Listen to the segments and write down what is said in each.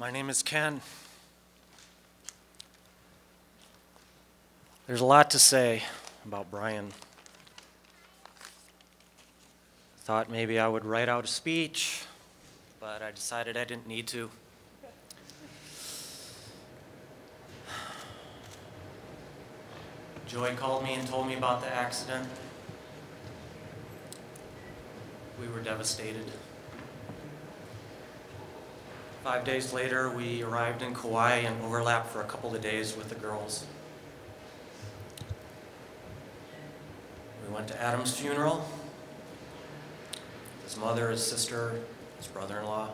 My name is Ken. There's a lot to say about Brian. Thought maybe I would write out a speech, but I decided I didn't need to. Joy called me and told me about the accident. We were devastated. 5 days later, we arrived in Kauai and overlapped for a couple of days with the girls. We went to Adam's funeral, his mother, his sister, his brother-in-law.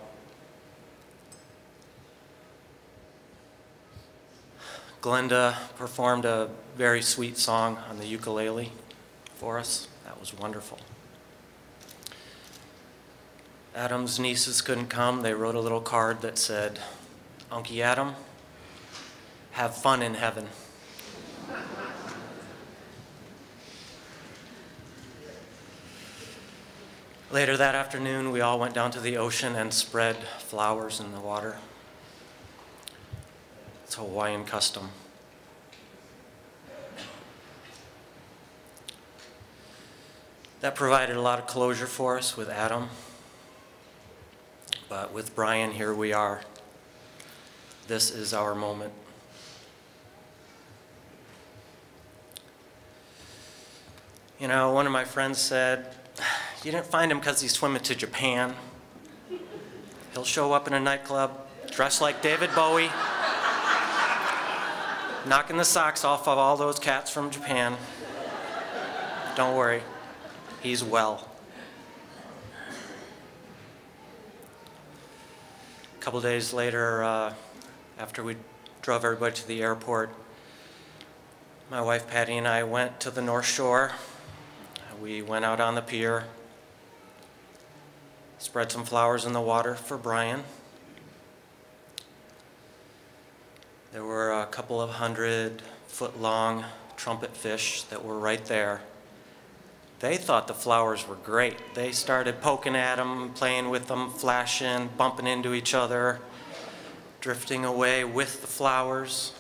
Glenda performed a very sweet song on the ukulele for us. That was wonderful. Adam's nieces couldn't come. They wrote a little card that said, "Uncle Adam, have fun in heaven." Later that afternoon, we all went down to the ocean and spread flowers in the water. It's a Hawaiian custom. That provided a lot of closure for us with Adam. But with Brian, here we are. This is our moment. You know, one of my friends said, "You didn't find him because he's swimming to Japan. He'll show up in a nightclub dressed like David Bowie, knocking the socks off of all those cats from Japan. Don't worry, he's well." A couple days later, after we drove everybody to the airport, my wife Patty and I went to the North Shore. We went out on the pier, spread some flowers in the water for Brian. There were a couple of 100-foot-long trumpet fish that were right there. They thought the flowers were great. They started poking at them, playing with them, flashing, bumping into each other, drifting away with the flowers.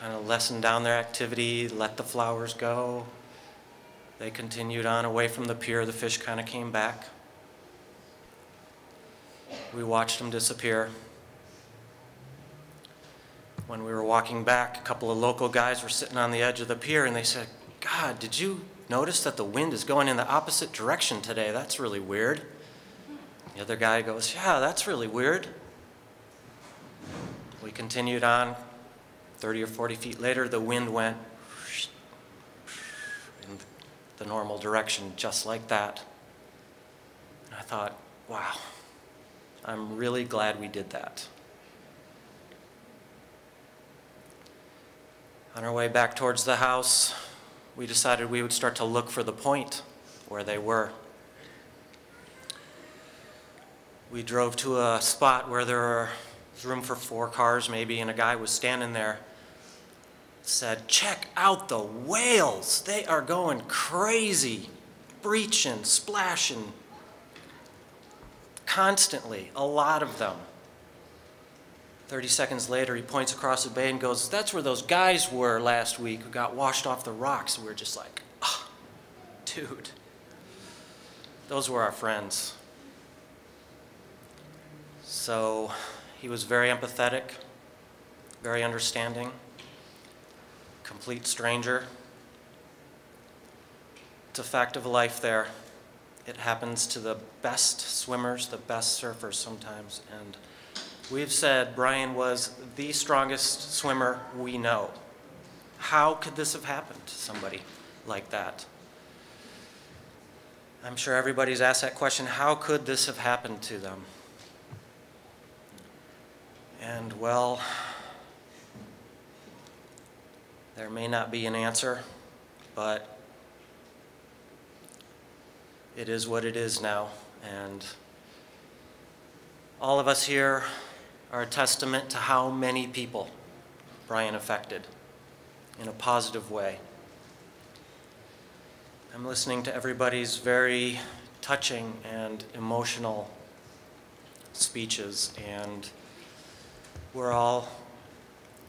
Kind of lessened down their activity, let the flowers go. They continued on away from the pier. The fish kind of came back. We watched them disappear. When we were walking back, a couple of local guys were sitting on the edge of the pier and they said, "God, did you notice that the wind is going in the opposite direction today? That's really weird." The other guy goes, "Yeah, that's really weird." We continued on. 30 or 40 feet later, the wind went in the normal direction, just like that. And I thought, wow, I'm really glad we did that. On our way back towards the house, we decided we would start to look for the point where they were. We drove to a spot where there was room for 4 cars maybe, and a guy was standing there, said, "Check out the whales. They are going crazy, breaching, splashing, constantly, a lot of them." 30 seconds later, he points across the bay and goes, "That's where those guys were last week who got washed off the rocks." And we're just like, oh, dude, those were our friends. So he was very empathetic, very understanding, complete stranger. It's a fact of life there. It happens to the best swimmers, the best surfers sometimes. And we've said Brian was the strongest swimmer we know. How could this have happened to somebody like that? I'm sure everybody's asked that question, how could this have happened to them? And well, there may not be an answer, but it is what it is now. And all of us here are a testament to how many people Brian affected in a positive way. I'm listening to everybody's very touching and emotional speeches, and we're all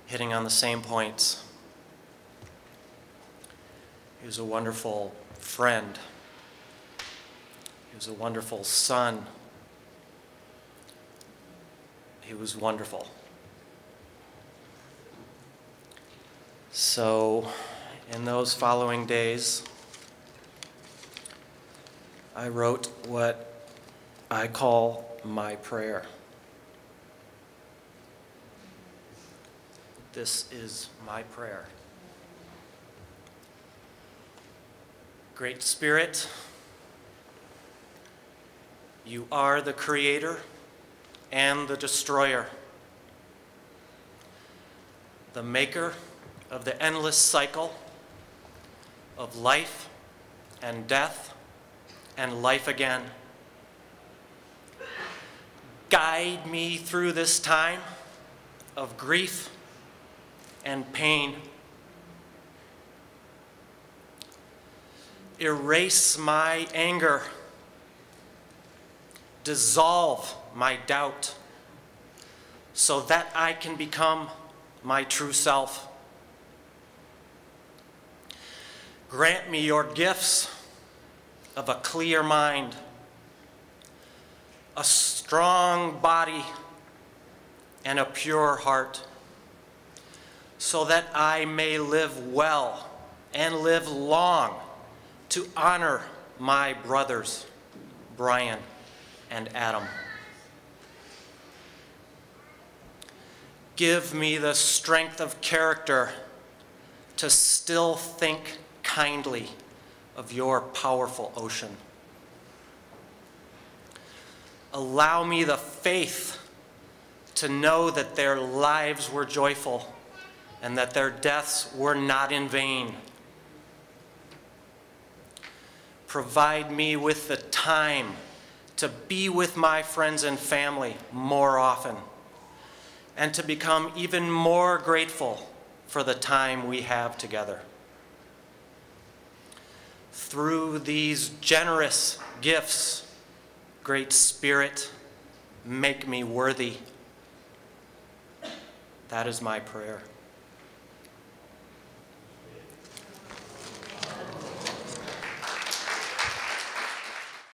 hitting on the same points. He was a wonderful friend. He was a wonderful son. He was wonderful. So, in those following days, I wrote what I call my prayer. This is my prayer. Great Spirit, you are the creator and the destroyer, the maker of the endless cycle of life and death and life again. Guide me through this time of grief and pain. Erase my anger. Dissolve my doubt so that I can become my true self. Grant me your gifts of a clear mind, a strong body, and a pure heart, so that I may live well and live long to honor my brothers, Brian and Adam. Give me the strength of character to still think kindly of your powerful ocean. Allow me the faith to know that their lives were joyful and that their deaths were not in vain. Provide me with the time to be with my friends and family more often, and to become even more grateful for the time we have together. Through these generous gifts, Great Spirit, make me worthy. That is my prayer.